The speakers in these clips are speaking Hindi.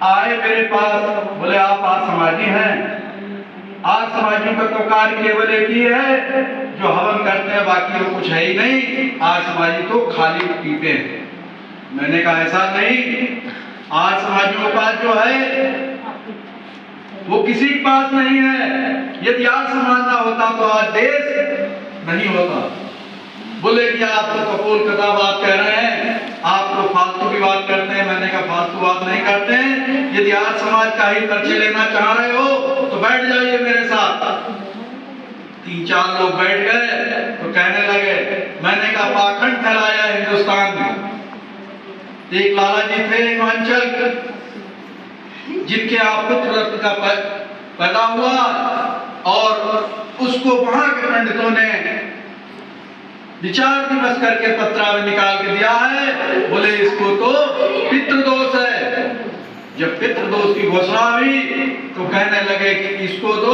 आए मेरे पास, बोले आप आज समाजी हैं। आज समाजियों का तो कार्य केवल एक ही है, जो हवन करते हैं, बाकी वो कुछ है ही नहीं। आज समाजी तो खाली पीते हैं। मैंने कहा ऐसा नहीं, आज समाजियों का जो है वो किसी के पास नहीं है। यदि आज समाज ना होता तो आज देश नहीं होता। बोले कि आप तो कपोल कथा बात कह रहे हैं, आप तो फालतू की बात करते हैं। मैंने कहा फालतू बात नहीं करते हैं। यदि आज समाज का ही परिचय लेना चाह रहे हो तो बैठ जाइए मेरे साथ। 3-4 लोग बैठ गए तो कहने लगे, मैंने कहा पाखंड फैलाया हिंदुस्तान में। एक लाला जी थे हिमाचल, जिनके यहाँ पुत्र रत्न का पैदा हुआ और उसको वहां के पंडितों ने विचार विमर्श करके पत्रा में निकाल के दिया है। बोले इसको तो पितृदोष है। जब पितृदोष की घोषणा हुई तो कहने लगे कि इसको तो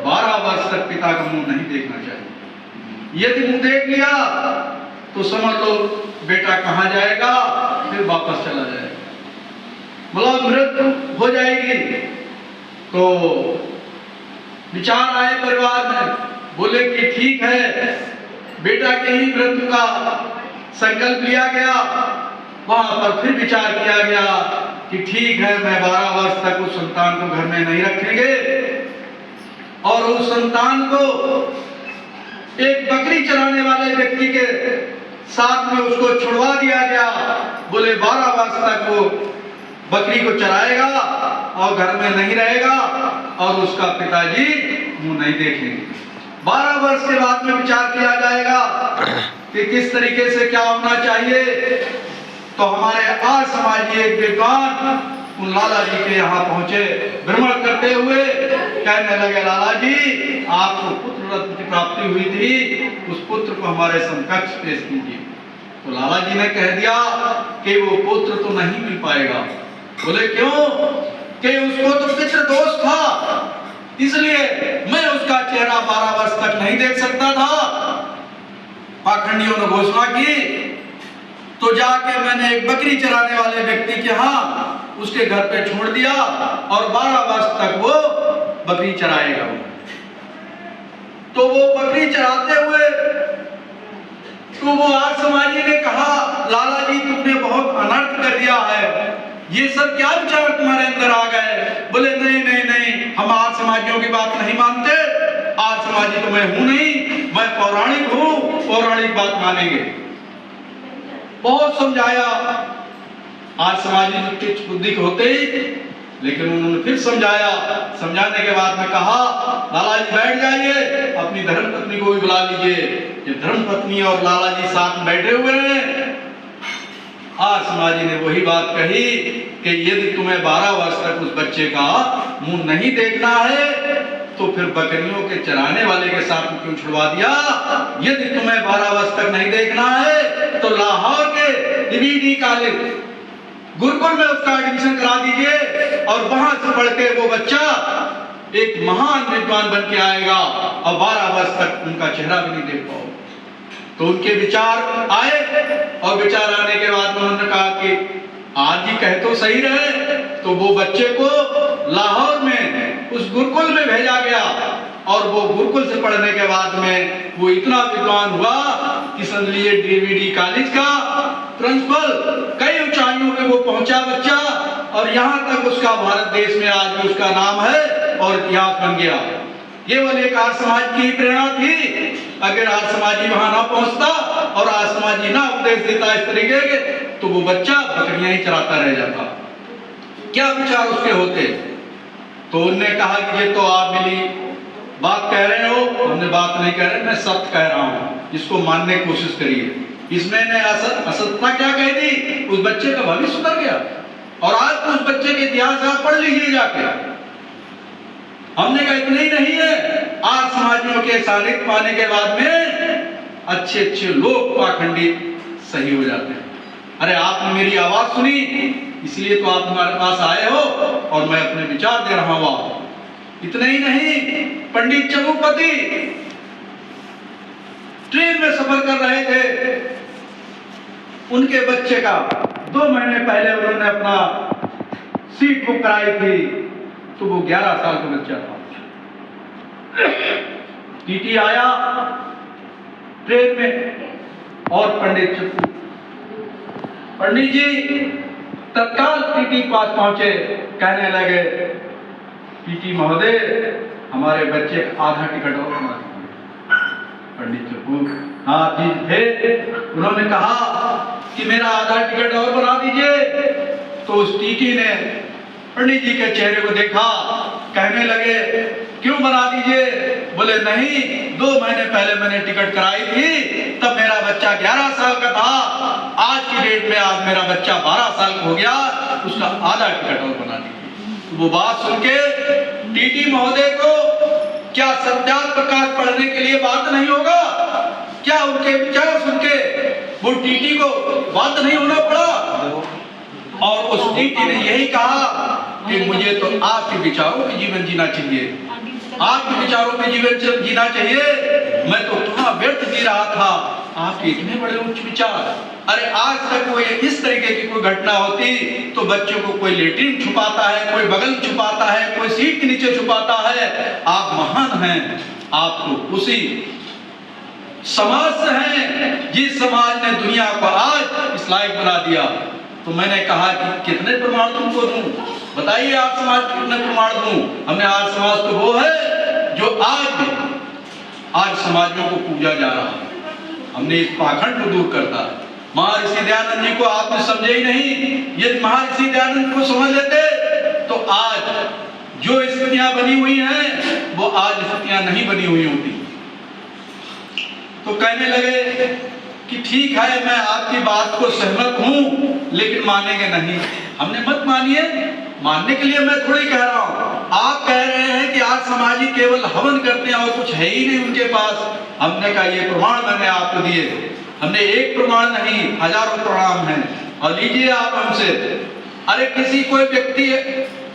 12 वर्ष तक पिता का मुंह नहीं देखना चाहिए। यदि मुंह देख लिया तो समझ लो बेटा कहाँ जाएगा, फिर वापस चला जाएगा, बोला मृत्यु हो जाएगी। तो विचार आए परिवार में, बोले कि ठीक है, बेटा के ही मृत्यु का संकल्प लिया गया। वहां पर फिर विचार किया गया कि ठीक है, मैं 12 वर्ष तक उस संतान को घर में नहीं रखेंगे और उस संतान को एक बकरी चराने वाले व्यक्ति के साथ में उसको छुड़वा दिया गया। बोले 12 वर्ष तक वो बकरी को चराएगा और घर में नहीं रहेगा और उसका पिताजी मुंह नहीं देखेंगे। 12 वर्ष के बाद में विचार किया जाएगा कि किस तरीके से क्या होना चाहिए। तो हमारे आज समाजी एक विद्वान उन लाला जी के यहाँ पहुंचे, भ्रमण करते हुए कहने लगे, लाला जी आपको पुत्र रत्न की प्राप्ति हुई थी, उस पुत्र को हमारे समकक्ष पेश कीजिए। तो लाला जी ने कह दिया कि वो पुत्र तो नहीं मिल पाएगा। बोले क्यों? कि उसको तो पितृ दोष था, इसलिए मैं उसका चेहरा 12 वर्ष तक नहीं देख सकता था। पाखंडियों ने घोषणा की तो जाके मैंने एक बकरी चराने वाले व्यक्ति के यहाँ उसके घर पे छोड़ दिया और 12 वर्ष तक वो बकरी चराएगा। तो वो बकरी चराते हुए तो वो आज समाजी ने कहा, लाला जी तुमने बहुत अनर्थ कर दिया है, ये सब क्या विचार तुम्हारे अंदर आ गए? बोले नहीं नहीं नहीं, हम आज समाजियों की बात नहीं मानते। आज समाजी तो मैं हूं नहीं, मैं पौराणिक हूं, पौराणिक बात मानेंगे। बहुत समझाया, आज समाजी कुछ बुद्धि के होते ही, लेकिन उन्होंने फिर समझाया। समझाने के बाद में कहा, लाला जी बैठ जाइए, अपनी धर्म पत्नी को भी बुला लीजिए। ये धर्म पत्नी और लाला जी साथ में बैठे हुए हैं। आज समाजी ने वही बात कही कि यदि तुम्हें 12 वर्ष तक उस बच्चे का मुंह नहीं देखना है तो फिर बकरियों के चराने वाले के साथ क्यों छुड़वा दिया? यदि तुम्हें 12 वर्ष तक नहीं देखना है तो लाहौर के डीवीडी कॉलेज गुरुकुल में उसका एडमिशन करा दीजिए और वहां से पढ़ के वो बच्चा एक महान विद्वान बन के आएगा और 12 वर्ष तक उनका चेहरा भी नहीं देख पाओ। तो उनके विचार आए और विचार आने के बाद उन्होंने कहा कि आज ही कहे तो सही रहे। तो वो बच्चे को लाहौर में उस गुरुकुल में भेजा गया और वो गुरुकुल से पढ़ने के बाद में वो इतना विद्वान हुआ कि समझ लिए डीवीडी कॉलेज का प्रिंसिपल, कई ऊंचाइयों पे वो पहुंचा बच्चा और यहाँ तक उसका भारत देश में आज भी उसका नाम है और इतिहास बन गया। ये वाले एक आर्य समाज की प्रेरणा थी। अगर आर्य समाजी वहां ना पहुंचता और आर्य समाजी ना उपदेश देता इस तरीके के, तो वो बच्चा बकरियां ही चराता रह जाता। क्या विचार उसके होते? तो उन्होंने कहा कि ये तो आप मिली बात कह रहे हो, हमने बात नहीं कह रहे, मैं सत्य कह रहा हूं, इसको मानने की कोशिश करिए। इसमें ने असत्यता क्या कह दी? उस बच्चे का भविष्य सुधर गया। और आज तो उस बच्चे के इतिहास आप पढ़ लीजिए जाके। हमने कहा इतना ही नहीं है, आज समाजियों के सानिध्य पाने के बाद में अच्छे अच्छे लोग पाखंडी सही हो जाते हैं। अरे आपने मेरी आवाज सुनी इसलिए तो आप हमारे पास आए हो और मैं अपने विचार दे रहा हूं। इतना ही नहीं, पंडित चमुपति ट्रेन में सफर कर रहे थे, उनके बच्चे का 2 महीने पहले उन्होंने अपना सीट बुक कराई थी तो वो 11 साल का बच्चा था। टीटी आया ट्रेन में और पंडित जी तत्काल टीटी पास पहुंचे, कहने लगे टीटी महोदय हमारे बच्चे का आधा टिकट और बना दीजिए। पंडित चप्पू हाँ जी थे, उन्होंने कहा कि मेरा आधा टिकट और बना दीजिए। तो उस टीटी ने पंडित जी के चेहरे को देखा, कहने लगे क्यों बना दीजिए? बोले नहीं, 2 महीने पहले मैंने टिकट कराई थी, तब मेरा बच्चा 11 साल का था, आज की डेट में आज मेरा बच्चा 12 साल का हो गया, उसका आधा टिकट और बना दीजिए। वो बात सुन के टीटी महोदय को क्या सत्याग्रह प्रकाश पढ़ने के लिए बात नहीं होगा? क्या उनके विचार सुन के वो टीटी को बात नहीं होना पड़ा? और उस टीटी ने यही कहा कि मुझे तो आपके विचारों में जीवन जीना चाहिए, आपके विचारों में जीवन जीना चाहिए। मैं तो कहाँ व्यर्थ जी रहा था, आपके इतने बड़े उच्च विचार। अरे आज तक कोई इस तरीके की कोई घटना होती तो बच्चों को कोई लेटरिन छुपाता है, कोई बगल छुपाता है, कोई सीट के नीचे छुपाता है। आप महान हैं, आप तो उसी समाज से हैं जिस समाज ने दुनिया को आज इस लायक बना दिया। तो मैंने कहा कि कितने प्रमाण तुमको दूं, बताइए आप समाज को कितने प्रमाण दूं? हमने आज समाज तो वो है जो आज समाजों को पूजा जा रहा है। हमने इस पाखंड को दूर करता है। महर्षि दयानंद जी को आपने समझे ही नहीं। यदि महर्षि दयानंद को समझ लेते तो आज जो स्थितियां बनी हुई हैं वो आज स्थितियां नहीं बनी हुई होती। तो कहने लगे कि ठीक है, मैं आपकी बात को सहमत हूं, लेकिन मानेंगे नहीं। हमने मत मानिए, मानने के लिए मैं थोड़ी कह रहा हूं। आप कह रहे हैं कि आज समाजी केवल हवन करते हैं और कुछ है ही नहीं उनके पास। हमने कहा ये प्रमाण मैंने आपको दिए, हमने एक प्रमाण नहीं हजारों प्रमाण हैं, और लीजिए आप हमसे। अरे किसी कोई व्यक्ति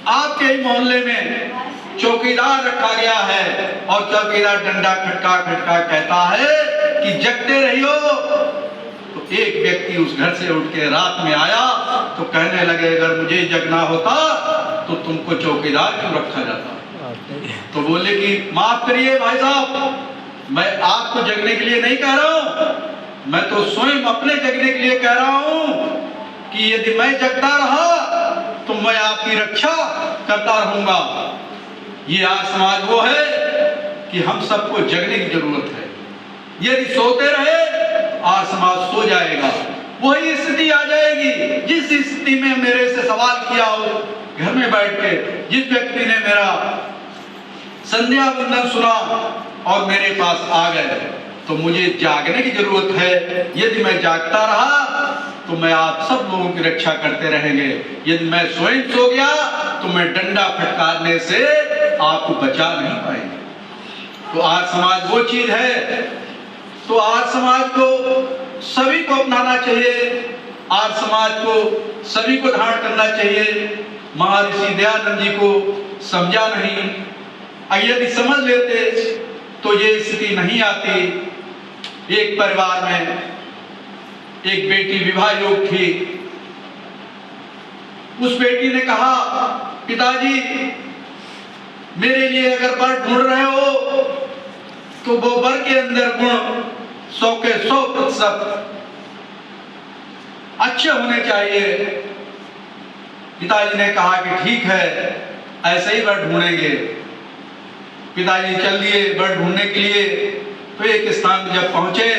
आपके ही मोहल्ले में चौकीदार रखा गया है और चौकीदार डंडा खटका खटका कहता है कि जगते रहियो, तो एक व्यक्ति उस घर से उठ के रात में आया तो कहने लगे अगर मुझे जगना होता तो तुमको चौकीदार क्यों रखा जाता? तो बोले कि माफ करिए भाई साहब, मैं आपको जगने के लिए नहीं कह रहा हूं, मैं तो स्वयं अपने जगने के लिए कह रहा हूं कि यदि मैं जगता रहा तो मैं आपकी रक्षा करता रहूंगा। ये आज समाज वो है कि हम सबको जगने की जरूरत है। यदि सोते रहे आज समाज सो जाएगा, वही स्थिति आ जाएगी जिस स्थिति में मेरे से सवाल किया हो घर में बैठ के। जिस व्यक्ति ने मेरा संध्या वंदन सुना और मेरे पास आ गए, तो मुझे जागने की जरूरत है। यदि मैं जागता रहा तो मैं आप सब लोगों की रक्षा करते रहेंगे। यदि मैं स्वयं सो गया तो मैं डंडा फटकारने से आपको बचा नहीं पाएंगे। तो आज समाज वो चीज है, तो आज समाज को सभी को अपनाना चाहिए, आज समाज को सभी को धारण करना चाहिए। महर्षि दयानंद जी को समझा नहीं, यदि समझ लेते तो ये स्थिति नहीं आती। एक परिवार में एक बेटी विवाह योग थी। उस बेटी ने कहा पिताजी मेरे लिए अगर वर ढूंढ रहे हो तो वो वर के अंदर गुण 100 के 100% अच्छे होने चाहिए। पिताजी ने कहा कि ठीक है, ऐसे ही वर ढूंढेंगे। पिताजी चल दिए वर ढूंढने के लिए। तो एक स्थान जब पहुंचे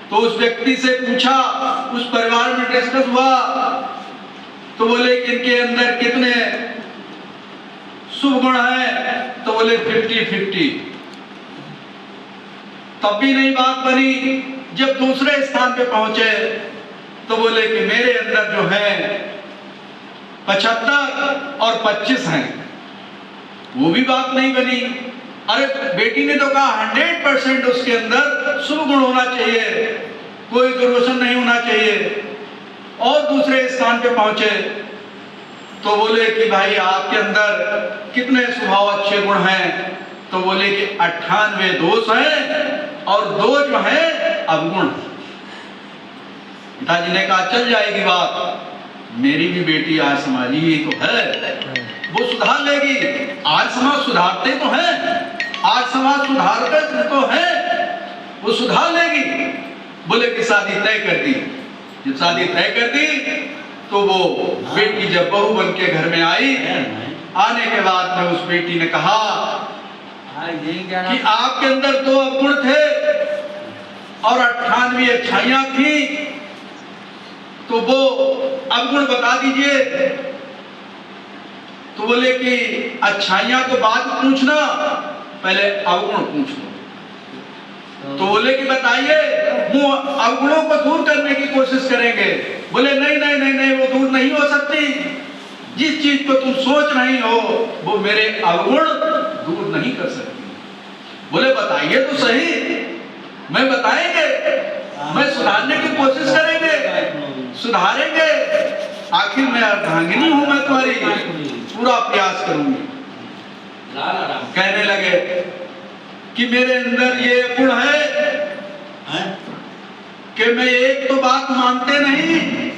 तो उस व्यक्ति से पूछा, उस परिवार में डिस्कस हुआ, तो बोले कि इनके अंदर कितने शुभ गुण हैं? तो बोले 50-50। तब भी नहीं बात बनी। जब दूसरे स्थान पे पहुंचे तो बोले कि मेरे अंदर जो है 75 और 25 हैं। वो भी बात नहीं बनी। अरे बेटी ने तो कहा 100% उसके अंदर शुभ गुण होना चाहिए, कोई दुर्व्यसन नहीं होना चाहिए। और दूसरे स्थान पे पहुंचे तो बोले कि भाई आपके अंदर कितने स्वभाव अच्छे गुण हैं? तो बोले कि 98 दोष हैं और 2 जो हैं अवगुण। पिताजी ने कहा चल जाएगी बात। मेरी भी बेटी आज समाजी ही तो है, वो सुधार लेगी। आज समाज सुधारते तो हैं, आज समाज सुधारते तो हैं, वो सुधार लेगी। बोले कि शादी तय कर दी। जब शादी तय कर दी तो वो बेटी जब बहू बन के घर में आई, आने के बाद में उस बेटी ने कहा कि आपके अंदर 2 अवगुण थे और 98 अच्छाइयां थी, तो वो अवगुण बता दीजिए। तो बोले कि अच्छाइयां तो बाद पूछना, पहले अवगुण पूछ लो। तो बोले कि बताइए, वो अवगुणों को दूर करने की कोशिश करेंगे। बोले नहीं नहीं नहीं नहीं, वो दूर नहीं हो सकती। जिस चीज को तुम सोच नहीं हो वो मेरे अवगुण दूर नहीं कर सकती। बोले बताइए तो सही, मैं बताएंगे, मैं सुधारने की कोशिश करेंगे, सुधारेंगे। आखिर मैं अर्धांगिनी हूं, मैं तुम्हारी पूरा प्रयास करूंगी। कहने लगे कि मेरे अंदर ये गुण है कि मैं एक तो बात मानते नहीं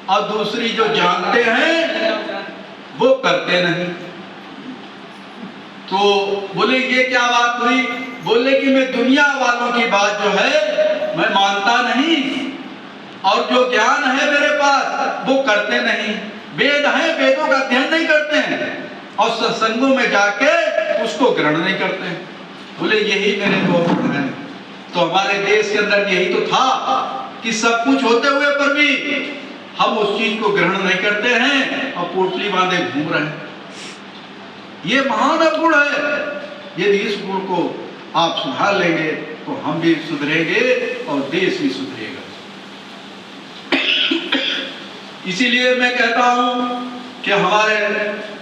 और दूसरी जो जानते हैं वो करते नहीं। तो बोले ये क्या बात हुई? बोले कि मैं दुनिया वालों की बात जो है मैं मानता नहीं, और जो ज्ञान है मेरे पास वो करते नहीं। वेद है, वेदों का अध्ययन नहीं करते हैं और सत्संगों में जाके उसको ग्रहण नहीं करते हैं। बोले यही मेरे 2 गुण हैं। तो हमारे देश के अंदर यही तो था कि सब कुछ होते हुए पर भी हम उस चीज को ग्रहण नहीं करते हैं और पोटली बांधे घूम रहे हैं। ये महान अवगुण है। यदि इस गुण को आप सुधार लेंगे तो हम भी सुधरेंगे और देश भी सुधरेगा। इसीलिए मैं कहता हूं कि हमारे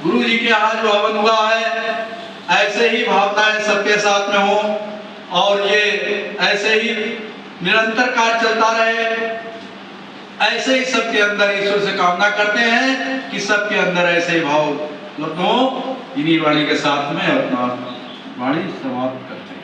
गुरु जी के यहाँ जो हवन हुआ है, ऐसे ही भावनाएं सबके साथ में हो और ये ऐसे ही निरंतर कार्य चलता रहे। ऐसे ही सबके अंदर ईश्वर से कामना करते हैं कि सबके अंदर ऐसे ही भाव हो। इन्हीं वाणी के साथ में अपना वाणी समाप्त करते हैं।